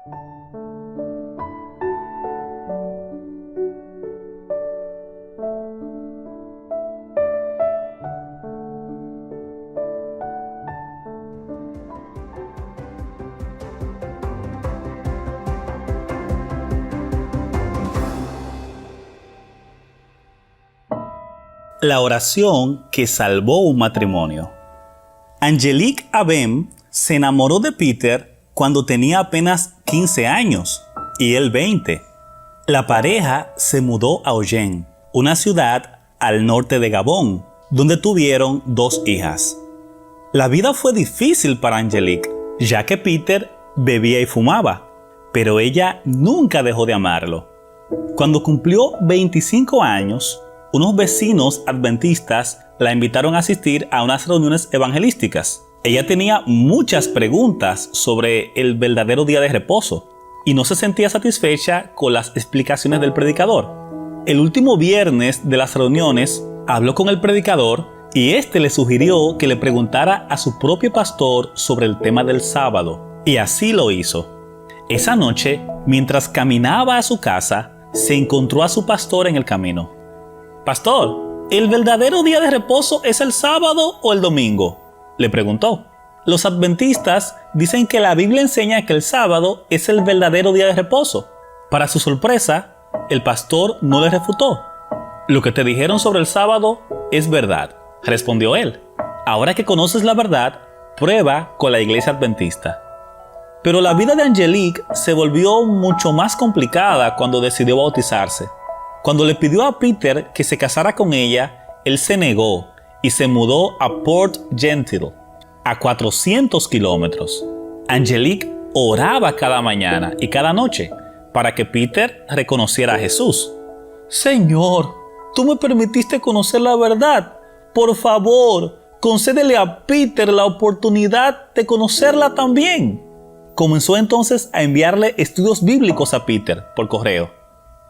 La oración que salvó un matrimonio. Angelique Abem se enamoró de Peter cuando tenía apenas 15 años y él 20. La pareja se mudó a Oyen, una ciudad al norte de Gabón, donde tuvieron 2 hijas. La vida fue difícil para Angelique, ya que Peter bebía y fumaba, pero ella nunca dejó de amarlo. Cuando cumplió 25 años, unos vecinos adventistas la invitaron a asistir a unas reuniones evangelísticas. Ella tenía muchas preguntas sobre el verdadero día de reposo y no se sentía satisfecha con las explicaciones del predicador. El último viernes de las reuniones habló con el predicador y este le sugirió que le preguntara a su propio pastor sobre el tema del sábado, y así lo hizo. Esa noche, mientras caminaba a su casa, se encontró a su pastor en el camino. «Pastor, ¿el verdadero día de reposo es el sábado o el domingo?», le preguntó. Los adventistas dicen que la Biblia enseña que el sábado es el verdadero día de reposo. Para su sorpresa, el pastor no le refutó. «Lo que te dijeron sobre el sábado es verdad», respondió él. «Ahora que conoces la verdad, prueba con la iglesia adventista». Pero la vida de Angelique se volvió mucho más complicada cuando decidió bautizarse. Cuando le pidió a Peter que se casara con ella, él se negó y se mudó a Port Gentil, a 400 kilómetros. Angelique oraba cada mañana y cada noche para que Peter reconociera a Jesús. «Señor, tú me permitiste conocer la verdad. Por favor, concédele a Peter la oportunidad de conocerla también». Comenzó entonces a enviarle estudios bíblicos a Peter por correo.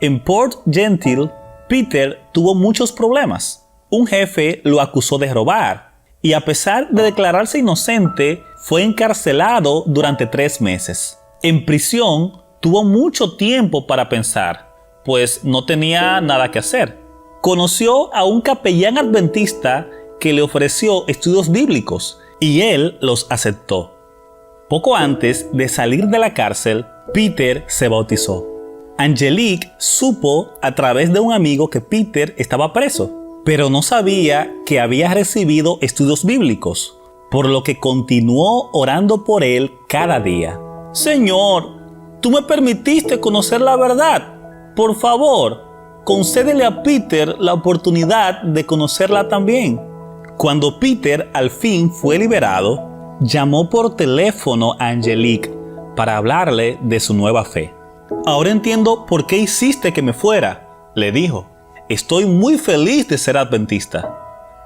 En Port Gentil, Peter tuvo muchos problemas. Un jefe lo acusó de robar y a pesar de declararse inocente, fue encarcelado durante 3 meses. En prisión, tuvo mucho tiempo para pensar, pues no tenía nada que hacer. Conoció a un capellán adventista que le ofreció estudios bíblicos y él los aceptó. Poco antes de salir de la cárcel, Peter se bautizó. Angelique supo a través de un amigo que Peter estaba preso, pero no sabía que había recibido estudios bíblicos, por lo que continuó orando por él cada día. «Señor, tú me permitiste conocer la verdad. Por favor, concédele a Peter la oportunidad de conocerla también». Cuando Peter al fin fue liberado, llamó por teléfono a Angelique para hablarle de su nueva fe. «Ahora entiendo por qué hiciste que me fuera», le dijo. «Estoy muy feliz de ser adventista».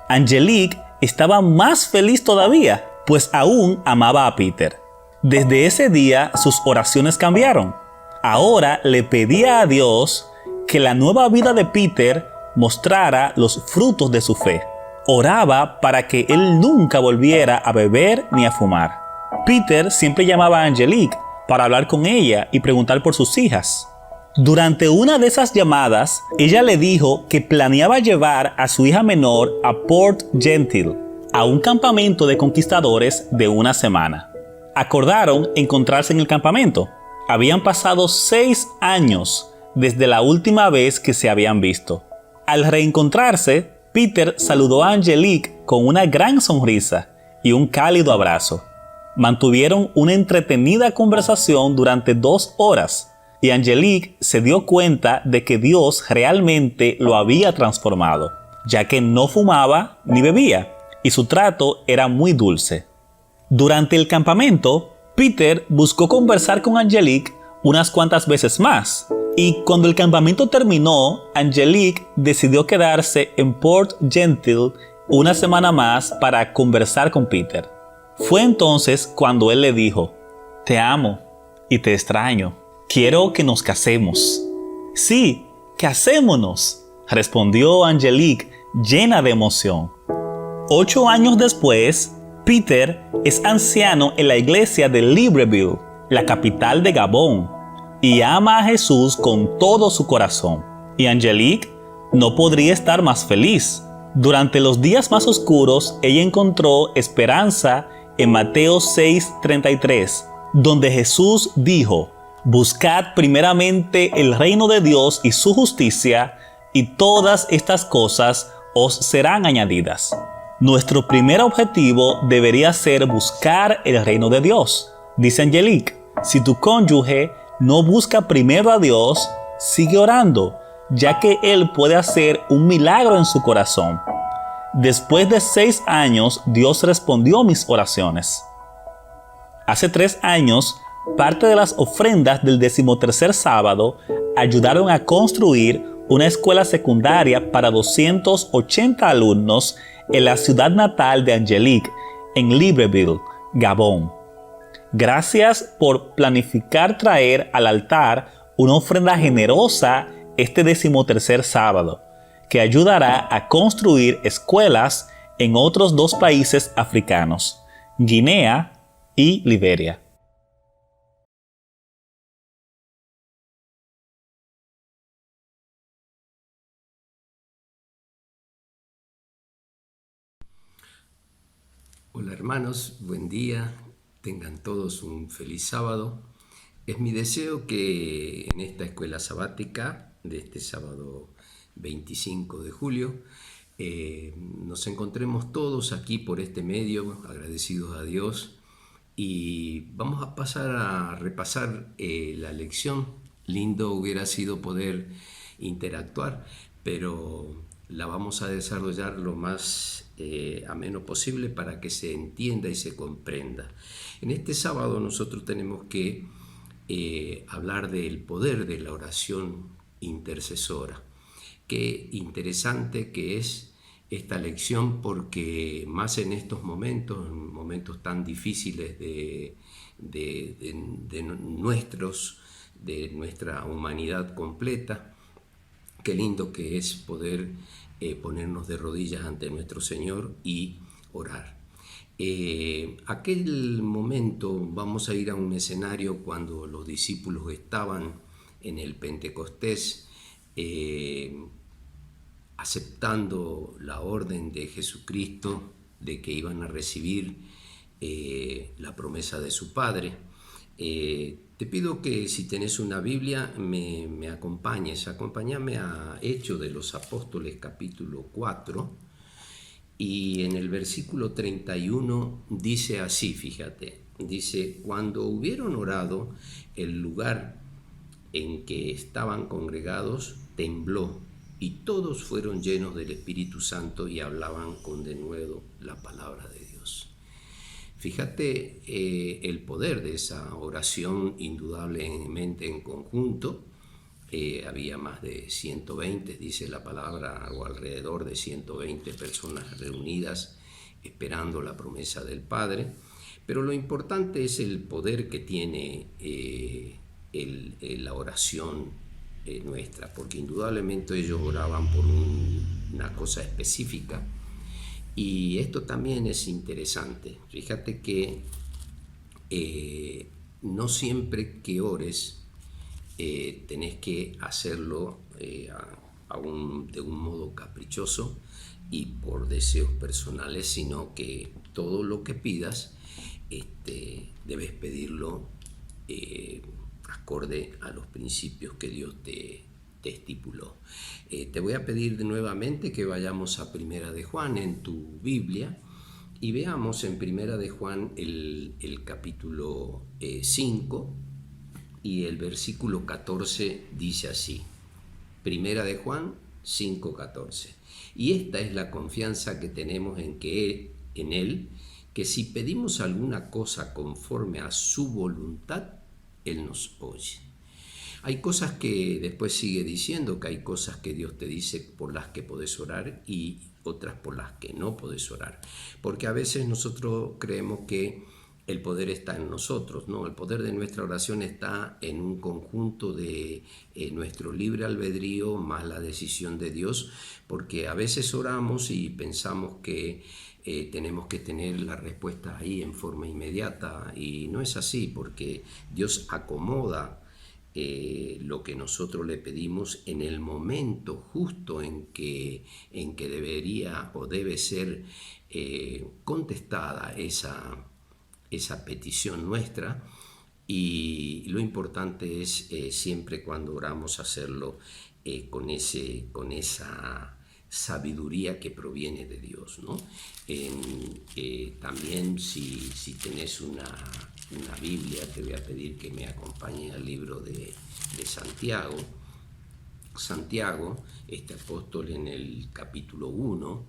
Angelique estaba más feliz todavía, pues aún amaba a Peter. Desde ese día sus oraciones cambiaron. Ahora le pedía a Dios que la nueva vida de Peter mostrara los frutos de su fe. Oraba para que él nunca volviera a beber ni a fumar. Peter siempre llamaba a Angelique para hablar con ella y preguntar por sus hijas. Durante una de esas llamadas, ella le dijo que planeaba llevar a su hija menor a Port Gentil, a un campamento de conquistadores de 1 semana. Acordaron encontrarse en el campamento. Habían pasado 6 años desde la última vez que se habían visto. Al reencontrarse, Peter saludó a Angelique con una gran sonrisa y un cálido abrazo. Mantuvieron una entretenida conversación durante 2 horas y Angelique se dio cuenta de que Dios realmente lo había transformado, ya que no fumaba ni bebía y su trato era muy dulce. Durante el campamento, Peter buscó conversar con Angelique unas cuantas veces más y cuando el campamento terminó, Angelique decidió quedarse en Port Gentil 1 semana más para conversar con Peter. Fue entonces cuando él le dijo: «Te amo y te extraño. Quiero que nos casemos». «Sí, casémonos», respondió Angelique llena de emoción. 8 años después, Peter es anciano en la iglesia de Libreville la capital de Gabón, y ama a Jesús con todo su corazón. Y Angelique no podría estar más feliz. Durante los días más oscuros, ella encontró esperanza en Mateo 6:33, donde Jesús dijo: «Buscad primeramente el reino de Dios y su justicia, y todas estas cosas os serán añadidas». Nuestro primer objetivo debería ser buscar el reino de Dios. Dice Angelique: si tu cónyuge no busca primero a Dios, sigue orando, ya que Él puede hacer un milagro en su corazón. Después de 6 años, Dios respondió mis oraciones. Hace 3 años, parte de las ofrendas del 13º sábado ayudaron a construir una escuela secundaria para 280 alumnos en la ciudad natal de Angelique, en Libreville, Gabón. Gracias por planificar traer al altar una ofrenda generosa este 13º sábado, que ayudará a construir escuelas en otros 2 países africanos, Guinea y Liberia. Hola hermanos, buen día, tengan todos un feliz sábado. Es mi deseo que en esta escuela sabática de este sábado 25 de julio nos encontremos todos aquí por este medio, agradecidos a Dios, y vamos a pasar a repasar la lección. Lindo hubiera sido poder interactuar, pero la vamos a desarrollar lo más ameno posible para que se entienda y se comprenda. En este sábado nosotros tenemos que hablar del poder de la oración intercesora. Qué interesante que es esta lección, porque más en estos momentos tan difíciles de nuestra humanidad completa, qué lindo que es poder ponernos de rodillas ante nuestro Señor y orar. Aquel momento, vamos a ir a un escenario cuando los discípulos estaban en el Pentecostés, aceptando la orden de Jesucristo de que iban a recibir la promesa de su Padre. Te pido que si tenés una Biblia me acompáñame a Hechos de los Apóstoles capítulo 4, y en el versículo 31 dice así, fíjate, dice: cuando hubieron orado, el lugar en que estaban congregados tembló, y todos fueron llenos del Espíritu Santo y hablaban con denuedo la palabra de Dios. Fíjate el poder de esa oración, indudablemente en conjunto. Había más de 120, dice la palabra, o alrededor de 120 personas reunidas esperando la promesa del Padre. Pero lo importante es el poder que tiene la oración nuestra, porque indudablemente ellos oraban por una cosa específica. Y esto también es interesante. Fíjate que no siempre que ores tenés que hacerlo de un modo caprichoso y por deseos personales, sino que todo lo que pidas debes pedirlo acorde a los principios que Dios te estipuló. Te voy a pedir nuevamente que vayamos a Primera de Juan en tu Biblia y veamos en Primera de Juan el capítulo 5 y el versículo 14 dice así. Primera de Juan 5:14. Y esta es la confianza que tenemos en Él, que si pedimos alguna cosa conforme a su voluntad, Él nos oye. Hay cosas que después sigue diciendo, que hay cosas que Dios te dice por las que podés orar y otras por las que no podés orar. Porque a veces nosotros creemos que el poder está en nosotros, ¿no? El poder de nuestra oración está en un conjunto de nuestro libre albedrío más la decisión de Dios, porque a veces oramos y pensamos que tenemos que tener la respuesta ahí en forma inmediata, y no es así, porque Dios acomoda lo que nosotros le pedimos en el momento justo en que debería o debe ser contestada esa petición nuestra. Y lo importante es siempre cuando oramos hacerlo con esa sabiduría que proviene de Dios, ¿no? También si tenés una Biblia, te voy a pedir que me acompañe al libro de Santiago. Santiago, este apóstol, en el capítulo 1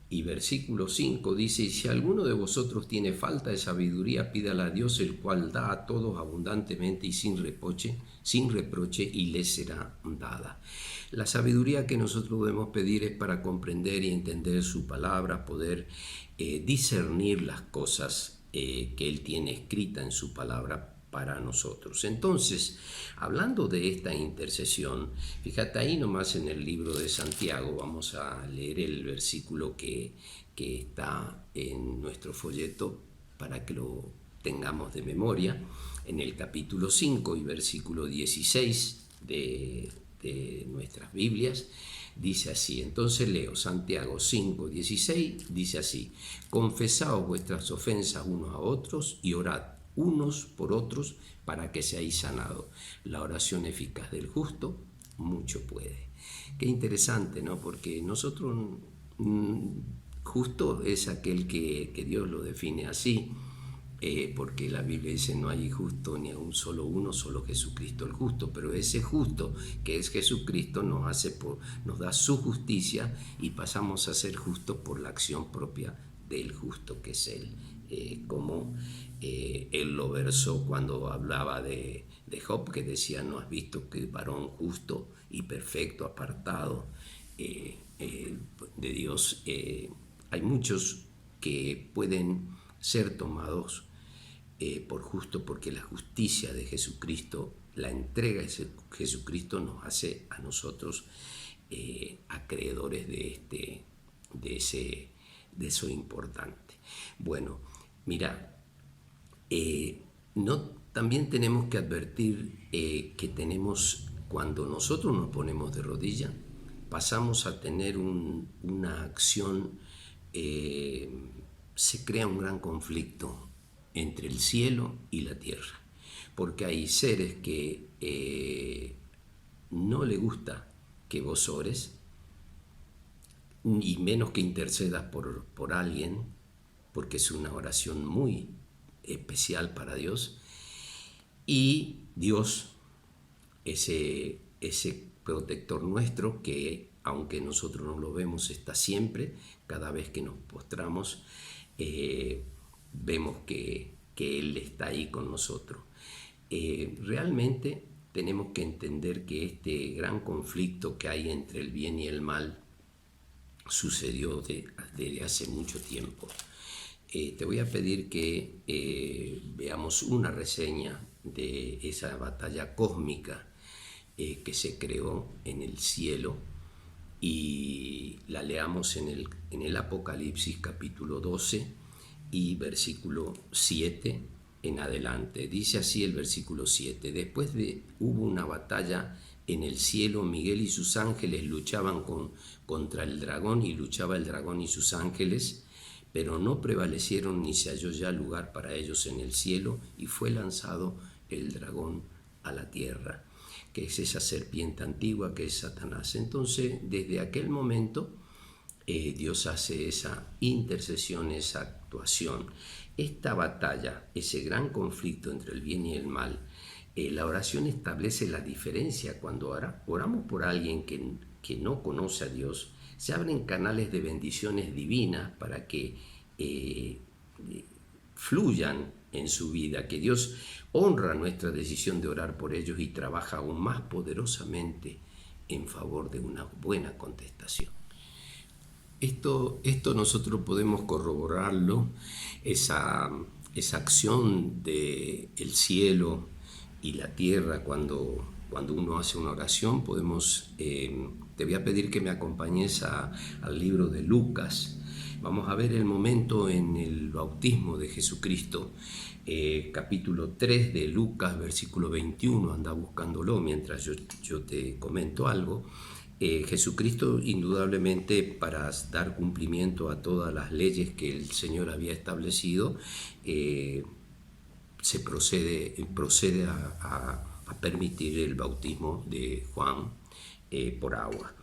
y versículo 5 dice: y si alguno de vosotros tiene falta de sabiduría, pídala a Dios, el cual da a todos abundantemente y sin reproche, y le será dada. La sabiduría que nosotros debemos pedir es para comprender y entender su palabra, poder discernir las cosas que Él tiene escrita en su palabra para nosotros. Entonces, hablando de esta intercesión, fíjate ahí nomás en el libro de Santiago, vamos a leer el versículo que está en nuestro folleto para que lo tengamos de memoria, en el capítulo 5 y versículo 16 de nuestras Biblias. Dice así, entonces leo Santiago 5, 16, dice así: confesaos vuestras ofensas unos a otros y orad unos por otros para que seáis sanados. La oración eficaz del justo mucho puede. Qué interesante, ¿no? Porque nosotros, justo es aquel que Dios lo define así, porque la Biblia dice: no hay justo ni a un solo uno, solo Jesucristo el justo. Pero ese justo que es Jesucristo nos da su justicia, y pasamos a ser justos por la acción propia del justo que es Él. Como Él lo versó cuando hablaba de Job, que decía: no has visto que varón justo y perfecto, apartado de Dios. Hay muchos que pueden ser tomados por justo, porque la justicia de Jesucristo, la entrega de Jesucristo, nos hace a nosotros acreedores de eso importante. Bueno, mira, también tenemos que advertir que cuando nosotros nos ponemos de rodillas, pasamos a tener una acción, se crea un gran conflicto entre el cielo y la tierra, porque hay seres que no le gusta que vos ores, y menos que intercedas por alguien, porque es una oración muy especial para Dios. Y Dios, ese protector nuestro, que aunque nosotros no lo vemos, está siempre, cada vez que nos postramos, vemos que Él está ahí con nosotros. Realmente tenemos que entender que este gran conflicto que hay entre el bien y el mal sucedió desde hace mucho tiempo. Te voy a pedir que veamos una reseña de esa batalla cósmica que se creó en el cielo, y la leamos en el Apocalipsis capítulo 12 y versículo 7 en adelante. Dice así el versículo 7: después hubo una batalla en el cielo, Miguel y sus ángeles luchaban contra el dragón, y luchaba el dragón y sus ángeles, pero no prevalecieron, ni se halló ya lugar para ellos en el cielo, y fue lanzado el dragón a la tierra, que es esa serpiente antigua que es Satanás. Entonces, desde aquel momento, Dios hace esa intercesión, esa actuación. Esta batalla, ese gran conflicto entre el bien y el mal, la oración establece la diferencia. Cuando oramos por alguien que no conoce a Dios, se abren canales de bendiciones divinas para que fluyan en su vida, que Dios honra nuestra decisión de orar por ellos y trabaja aún más poderosamente en favor de una buena contestación. Esto nosotros podemos corroborarlo, esa esa acción de el cielo y la tierra cuando uno hace una oración, podemos, te voy a pedir que me acompañes al libro de Lucas. Vamos a ver el momento en el bautismo de Jesucristo, capítulo 3 de Lucas, versículo 21, anda buscándolo mientras yo te comento algo. Jesucristo, indudablemente, para dar cumplimiento a todas las leyes que el Señor había establecido, procede a permitir el bautismo de Juan por agua.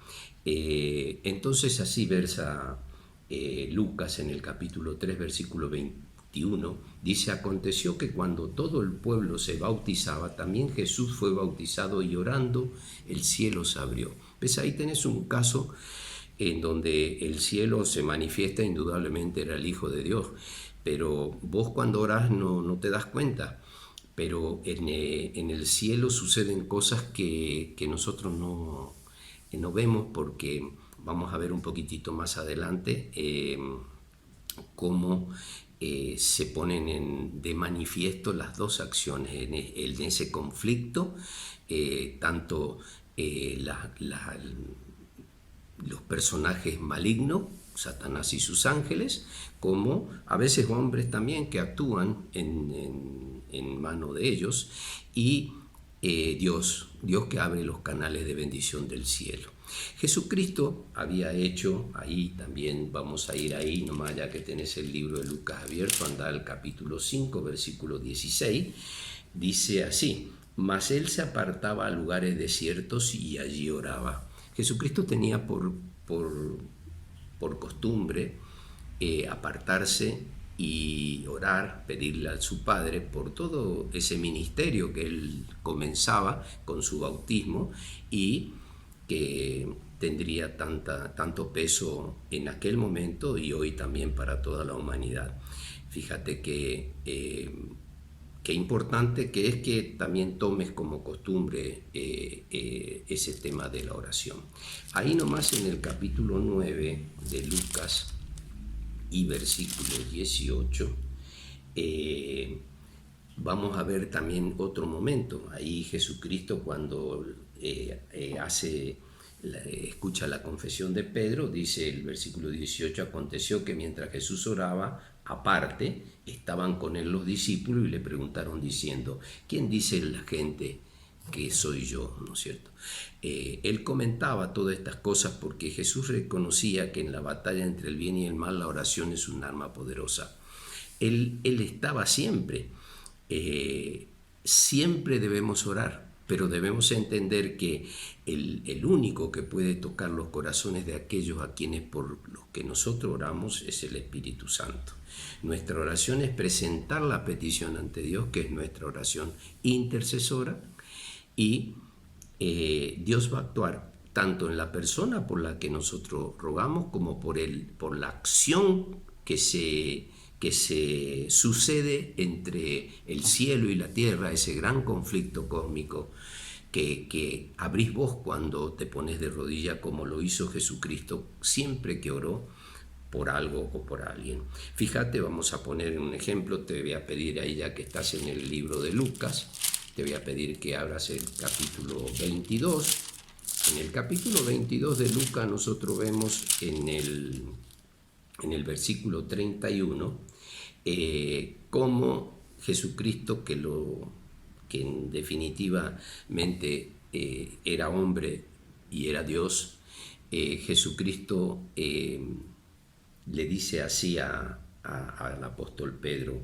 Entonces así versa Lucas en el capítulo 3, versículo 21, dice: aconteció que cuando todo el pueblo se bautizaba, también Jesús fue bautizado, y orando el cielo se abrió. ¿Ves? Ahí tenés un caso en donde el cielo se manifiesta, indudablemente era el Hijo de Dios, pero vos cuando orás no te das cuenta. Pero en el cielo suceden cosas que nosotros no vemos, porque vamos a ver un poquitito más adelante cómo se ponen de manifiesto las dos acciones en ese conflicto, tanto los personajes malignos, Satanás y sus ángeles, como a veces hombres también que actúan en mano de ellos, y Dios que abre los canales de bendición del cielo. Jesucristo había hecho, ahí también vamos a ir ahí nomás, ya que tenés el libro de Lucas abierto, anda al capítulo 5, versículo 16, dice así: mas él se apartaba a lugares desiertos y allí oraba. Jesucristo tenía por costumbre apartarse y orar, pedirle a su Padre por todo ese ministerio que él comenzaba con su bautismo y que tendría tanto peso en aquel momento y hoy también para toda la humanidad. Fíjate que qué importante que es que también tomes como costumbre ese tema de la oración. Ahí nomás en el capítulo 9 de Lucas y versículo 18, vamos a ver también otro momento. Ahí Jesucristo, cuando escucha la confesión de Pedro, dice el versículo 18: aconteció que mientras Jesús oraba aparte, estaban con él los discípulos y le preguntaron diciendo: ¿quién dice la gente que soy yo? ¿No es cierto? Él comentaba todas estas cosas porque Jesús reconocía que en la batalla entre el bien y el mal la oración es un arma poderosa. Él estaba siempre. Siempre debemos orar, pero debemos entender que el único que puede tocar los corazones de aquellos a quienes por los que nosotros oramos es el Espíritu Santo. Nuestra oración es presentar la petición ante Dios, que es nuestra oración intercesora, y Dios va a actuar tanto en la persona por la que nosotros rogamos como por la acción que se sucede entre el cielo y la tierra, ese gran conflicto cósmico que abrís vos cuando te pones de rodilla, como lo hizo Jesucristo siempre que oró por algo o por alguien. Fíjate, vamos a poner un ejemplo. Te voy a pedir ahí, ya que estás en el libro de Lucas, te voy a pedir que abras el capítulo 22. En el capítulo 22 de Lucas nosotros vemos en el versículo 31 cómo Jesucristo, que definitivamente era hombre y era Dios, Jesucristo le dice así al apóstol Pedro,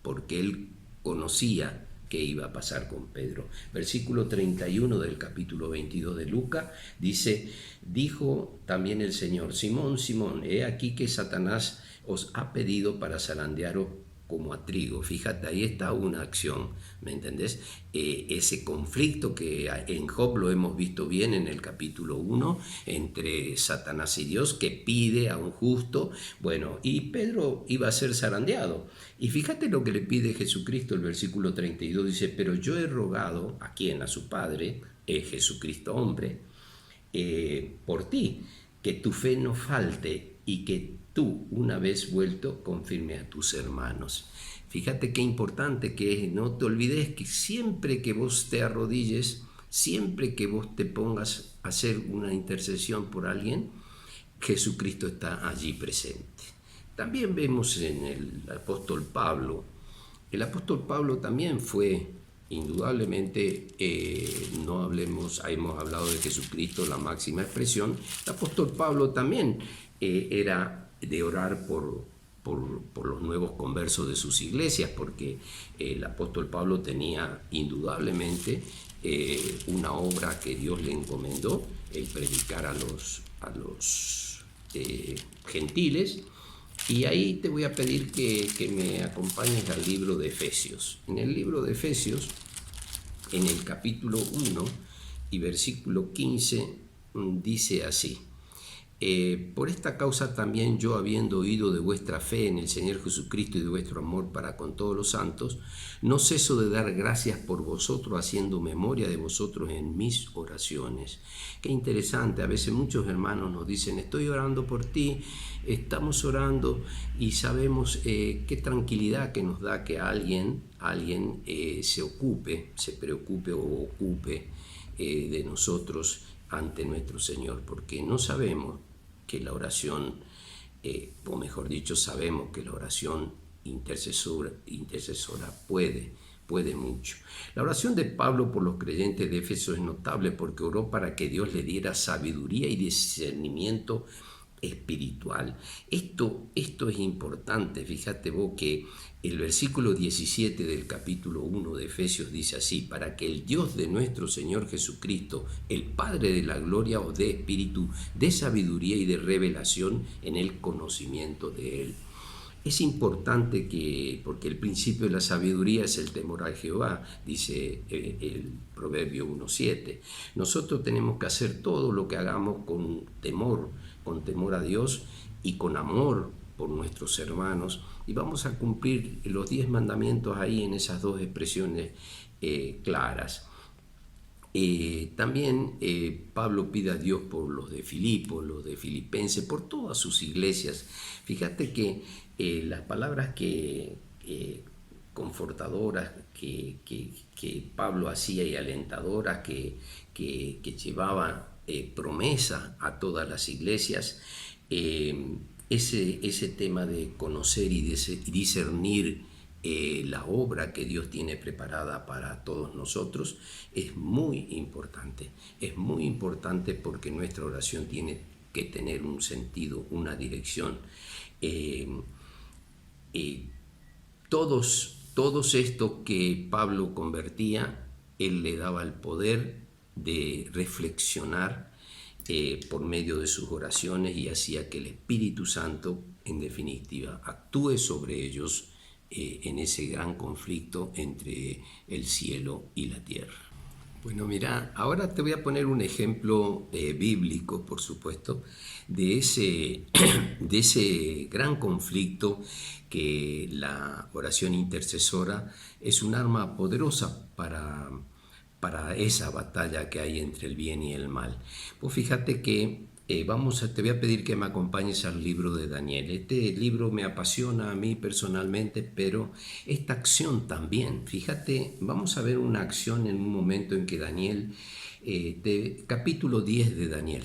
porque él conocía qué iba a pasar con Pedro. Versículo 31 del capítulo 22 de Lucas dice: dijo también el Señor: Simón, Simón, he aquí que Satanás os ha pedido para zarandearos como a trigo. Fíjate, ahí está una acción, ¿me entendés? Ese conflicto que en Job lo hemos visto bien en el capítulo 1, entre Satanás y Dios, que pide a un justo, bueno, y Pedro iba a ser zarandeado. Y fíjate lo que le pide Jesucristo, el versículo 32 dice: pero yo he rogado, ¿a quién? A su Padre, Jesucristo hombre, por ti, que tu fe no falte y que tú, una vez vuelto, confirme a tus hermanos. Fíjate qué importante que es. No te olvides que siempre que vos te arrodilles, siempre que vos te pongas a hacer una intercesión por alguien, Jesucristo está allí presente. También vemos en el apóstol Pablo. El apóstol Pablo también fue, indudablemente, hemos hablado de Jesucristo, la máxima expresión. El apóstol Pablo también era de orar por los nuevos conversos de sus iglesias, porque el apóstol Pablo tenía indudablemente una obra que Dios le encomendó, el predicar a los gentiles. Y ahí te voy a pedir que me acompañes al libro de Efesios. En el libro de Efesios, en el capítulo 1 y versículo 15, dice así: por esta causa también yo, habiendo oído de vuestra fe en el Señor Jesucristo y de vuestro amor para con todos los santos, no ceso de dar gracias por vosotros, haciendo memoria de vosotros en mis oraciones. Qué interesante, a veces muchos hermanos nos dicen: estoy orando por ti, estamos orando, y sabemos qué tranquilidad que nos da que alguien se preocupe o ocupe de nosotros ante nuestro Señor, porque no sabemos que la oración, o mejor dicho, sabemos que la oración intercesora puede mucho. La oración de Pablo por los creyentes de Éfeso es notable porque oró para que Dios le diera sabiduría y discernimiento espiritual. Esto es importante. Fíjate vos que el versículo 17 del capítulo 1 de Efesios dice así: para que el Dios de nuestro Señor Jesucristo, el Padre de la gloria, os dé espíritu de sabiduría y de revelación en el conocimiento de Él. Es importante porque el principio de la sabiduría es el temor a Jehová, dice el Proverbio 1:7. Nosotros tenemos que hacer todo lo que hagamos con temor a Dios y con amor por nuestros hermanos, y vamos a cumplir los 10 mandamientos ahí en esas dos expresiones claras. También Pablo pide a Dios por los de Filipo, los de Filipenses, por todas sus iglesias. Fíjate que las palabras confortadoras que Pablo hacía y alentadoras que llevaban promesa a todas las iglesias, ese tema de conocer y discernir la obra que Dios tiene preparada para todos nosotros es muy importante. Es muy importante porque nuestra oración tiene que tener un sentido, una dirección. Todos estos que Pablo convertía, él le daba el poder de reflexionar por medio de sus oraciones, y hacía que el Espíritu Santo, en definitiva, actúe sobre ellos en ese gran conflicto entre el cielo y la tierra. Bueno, mira, ahora te voy a poner un ejemplo bíblico, por supuesto, de ese gran conflicto, que la oración intercesora es un arma poderosa para esa batalla que hay entre el bien y el mal. Pues fíjate que te voy a pedir que me acompañes al libro de Daniel. Este libro me apasiona a mí personalmente, pero esta acción también. Fíjate, vamos a ver una acción en un momento en que Daniel, capítulo 10 de Daniel,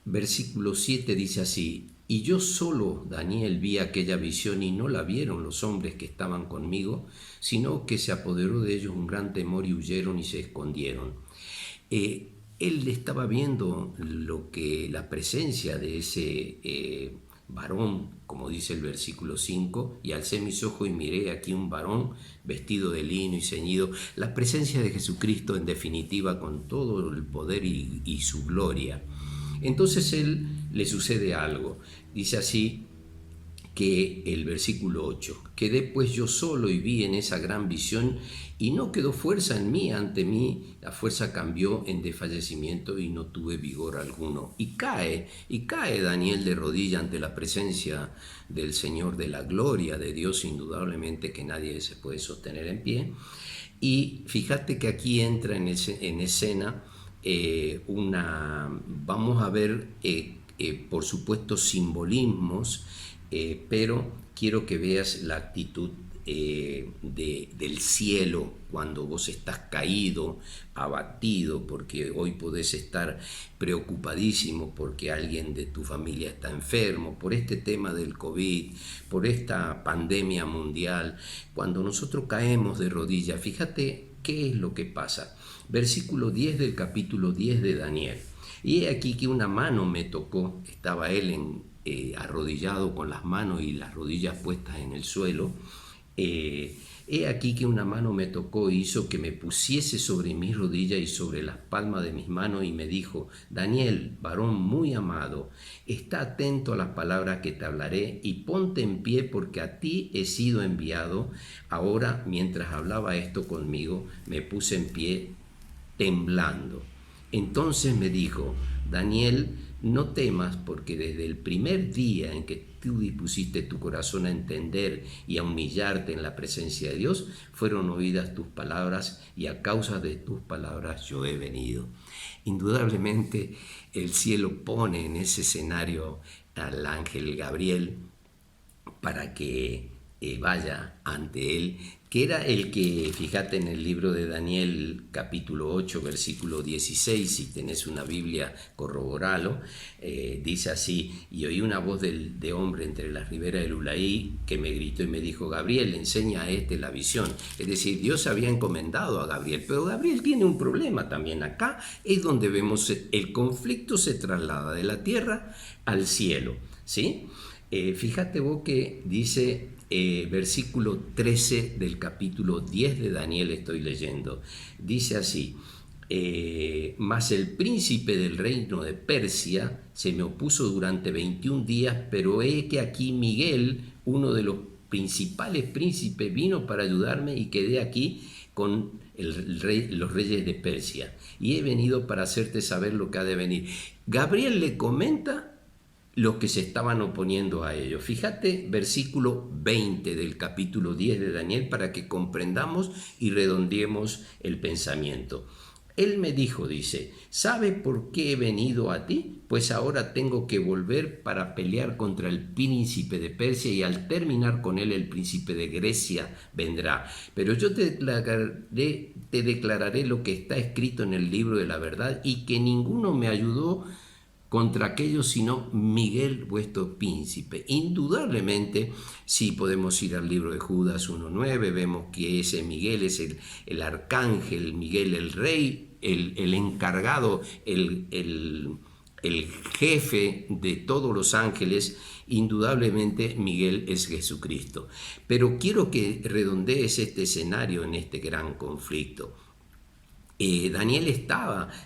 versículo 7 dice así: y yo solo, Daniel, vi aquella visión, y no la vieron los hombres que estaban conmigo, sino que se apoderó de ellos un gran temor y huyeron y se escondieron. Él estaba viendo la presencia de ese varón, como dice el versículo 5, y alcé mis ojos y miré aquí un varón vestido de lino y ceñido. La presencia de Jesucristo, en definitiva, con todo el poder y su gloria. Entonces él le sucede algo. Dice así que el versículo 8: quedé pues yo solo y vi en esa gran visión, y no quedó fuerza en mí. Ante mí la fuerza cambió en desfallecimiento y no tuve vigor alguno. Y cae Daniel de rodilla ante la presencia del Señor, de la gloria de Dios, indudablemente que nadie se puede sostener en pie. Y fíjate que aquí entra en escena vamos a ver por supuesto simbolismos, pero quiero que veas la actitud del cielo cuando vos estás caído, abatido, porque hoy podés estar preocupadísimo porque alguien de tu familia está enfermo, por este tema del COVID, por esta pandemia mundial. Cuando nosotros caemos de rodillas, fíjate qué es lo que pasa. Versículo 10 del capítulo 10 de Daniel. Y he aquí que una mano me tocó, estaba él arrodillado con las manos y las rodillas puestas en el suelo. He aquí que una mano me tocó y hizo que me pusiese sobre mis rodillas y sobre las palmas de mis manos y me dijo: Daniel, varón muy amado, está atento a las palabras que te hablaré y ponte en pie porque a ti he sido enviado. Ahora, mientras hablaba esto conmigo, me puse en pie temblando. Entonces me dijo: Daniel, no temas, porque desde el primer día en que tú dispusiste tu corazón a entender y a humillarte en la presencia de Dios, fueron oídas tus palabras y a causa de tus palabras yo he venido. Indudablemente el cielo pone en ese escenario al ángel Gabriel para que vaya ante él, que era el que, fíjate en el libro de Daniel capítulo 8 versículo 16, si tenés una Biblia corroboralo, dice así: y oí una voz de hombre entre las riberas del Ulaí que me gritó y me dijo: Gabriel, enseña a este la visión. Es decir, Dios había encomendado a Gabriel, pero Gabriel tiene un problema también. Acá es donde vemos el conflicto se traslada de la tierra al cielo, ¿sí? Fíjate vos que dice versículo 13 del capítulo 10 de Daniel, estoy leyendo, dice así: mas el príncipe del reino de Persia se me opuso durante 21 días, pero he que aquí Miguel, uno de los principales príncipes, vino para ayudarme y quedé aquí con los reyes de Persia y he venido para hacerte saber lo que ha de venir. Gabriel le comenta los que se estaban oponiendo a ellos. Fíjate versículo 20 del capítulo 10 de Daniel para que comprendamos y redondeemos el pensamiento. Él me dijo, dice: ¿sabe por qué he venido a ti? Pues ahora tengo que volver para pelear contra el príncipe de Persia y al terminar con él el príncipe de Grecia vendrá. Pero yo te declararé lo que está escrito en el libro de la verdad y que ninguno me ayudó contra aquellos sino Miguel vuestro príncipe. Indudablemente, si podemos ir al libro de Judas 1.9, vemos que ese Miguel es el arcángel, Miguel el rey, el encargado, el jefe de todos los ángeles. Indudablemente Miguel es Jesucristo. Pero quiero que redondees este escenario en este gran conflicto. Daniel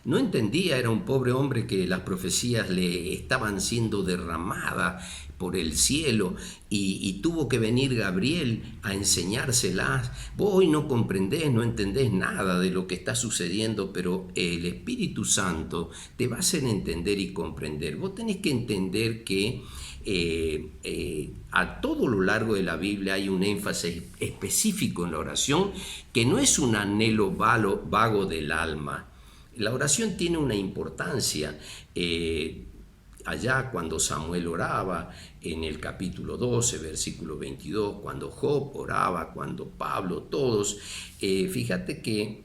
no entendía, era un pobre hombre que las profecías le estaban siendo derramadas por el cielo y tuvo que venir Gabriel a enseñárselas. Vos hoy no comprendés, no entendés nada de lo que está sucediendo, pero el Espíritu Santo te va a hacer entender y comprender. Vos tenés que entender que a todo lo largo de la Biblia hay un énfasis específico en la oración que no es un anhelo vago del alma. La oración tiene una importancia. Allá cuando Samuel oraba, en el capítulo 12, versículo 22, cuando Job oraba, cuando Pablo, todos, fíjate que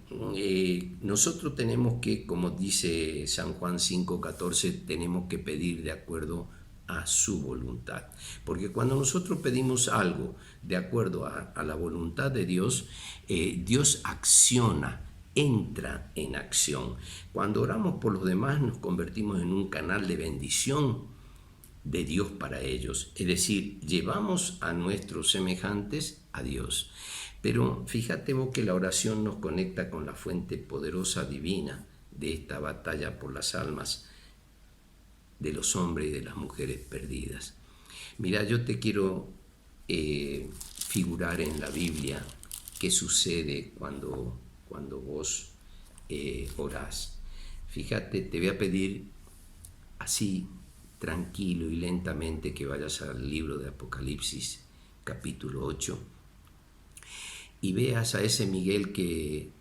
nosotros tenemos que, como dice San Juan 5:14, tenemos que pedir de acuerdo a su voluntad, porque cuando nosotros pedimos algo de acuerdo a la voluntad de Dios, Dios acciona, entra en acción. Cuando oramos por los demás nos convertimos en un canal de bendición de Dios para ellos, es decir, llevamos a nuestros semejantes a Dios. Pero fíjate vos que la oración nos conecta con la fuente poderosa divina de esta batalla por las almas de los hombres y de las mujeres perdidas. Mira, yo te quiero figurar en la Biblia qué sucede cuando vos orás. Fíjate, te voy a pedir así, tranquilo y lentamente, que vayas al libro de Apocalipsis, capítulo 8, y veas a ese Miguel que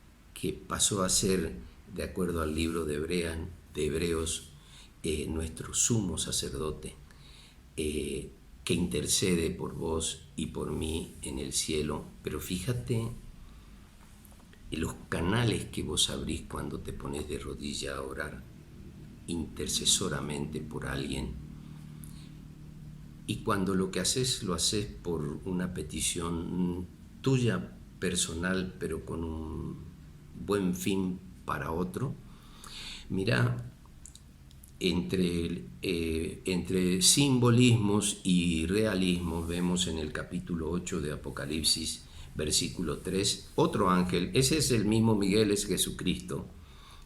pasó a ser, de acuerdo al libro de Hebreos, nuestro sumo sacerdote. que intercede por vos y por mí en el cielo. Pero fíjate en los canales que vos abrís cuando te pones de rodilla a orar intercesoramente por alguien. Y cuando lo que haces lo haces por una petición tuya personal, pero con un buen fin para otro. Mira, entre simbolismos y realismos vemos en el capítulo 8 de Apocalipsis, versículo 3, otro ángel, ese es el mismo Miguel, es Jesucristo,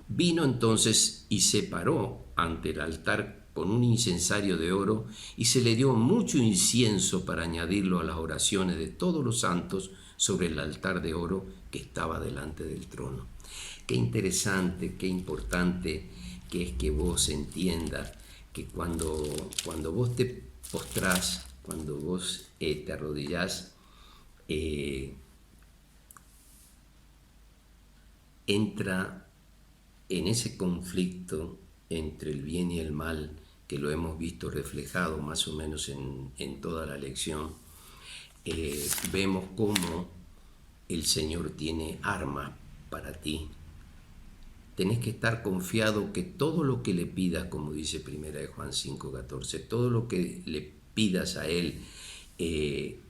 vino entonces y se paró ante el altar con un incensario de oro y se le dio mucho incienso para añadirlo a las oraciones de todos los santos sobre el altar de oro que estaba delante del trono. Qué interesante, qué importante que es que vos entiendas que cuando vos te postrás, cuando vos te arrodillás, entra en ese conflicto entre el bien y el mal, que lo hemos visto reflejado más o menos en toda la lección. Vemos cómo el Señor tiene armas para ti. Tenés que estar confiado que todo lo que le pidas, como dice 1 Juan 5:14, todo lo que le pidas a Él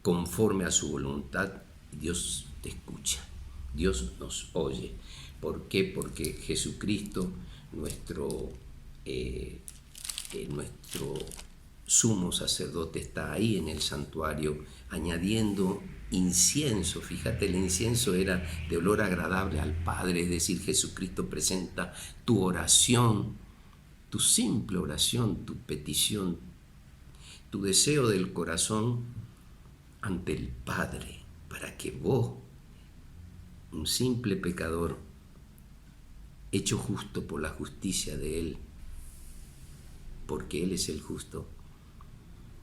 conforme a su voluntad, Dios te escucha, Dios nos oye. ¿Por qué? Porque Jesucristo, nuestro sumo sacerdote, está ahí en el santuario añadiendo incienso. Fíjate, el incienso era de olor agradable al Padre, es decir, Jesucristo presenta tu oración, tu simple oración, tu petición, tu deseo del corazón ante el Padre, para que vos, un simple pecador, hecho justo por la justicia de Él, porque Él es el justo,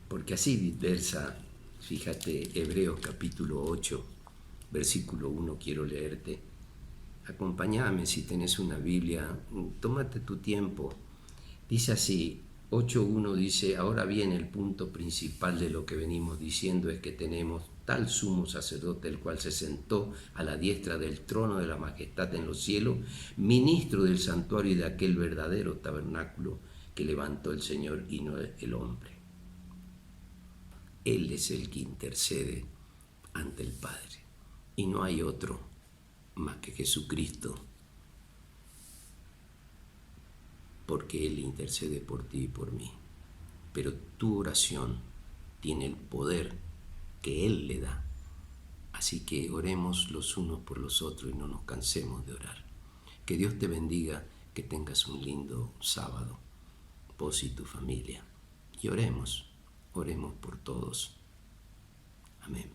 porque así versa, fíjate, Hebreos capítulo 8, versículo 1, quiero leerte. Acompáñame si tenés una Biblia, tómate tu tiempo. Dice así, 8.1 dice, ahora bien, el punto principal de lo que venimos diciendo es que tenemos tal sumo sacerdote, el cual se sentó a la diestra del trono de la majestad en los cielos, ministro del santuario y de aquel verdadero tabernáculo que levantó el Señor y no el hombre. Él es el que intercede ante el Padre, y no hay otro más que Jesucristo, porque Él intercede por ti y por mí. Pero tu oración tiene el poder que Él le da. Así que oremos los unos por los otros y no nos cansemos de orar. Que Dios te bendiga, que tengas un lindo sábado, vos y tu familia. Y oremos por todos. Amén.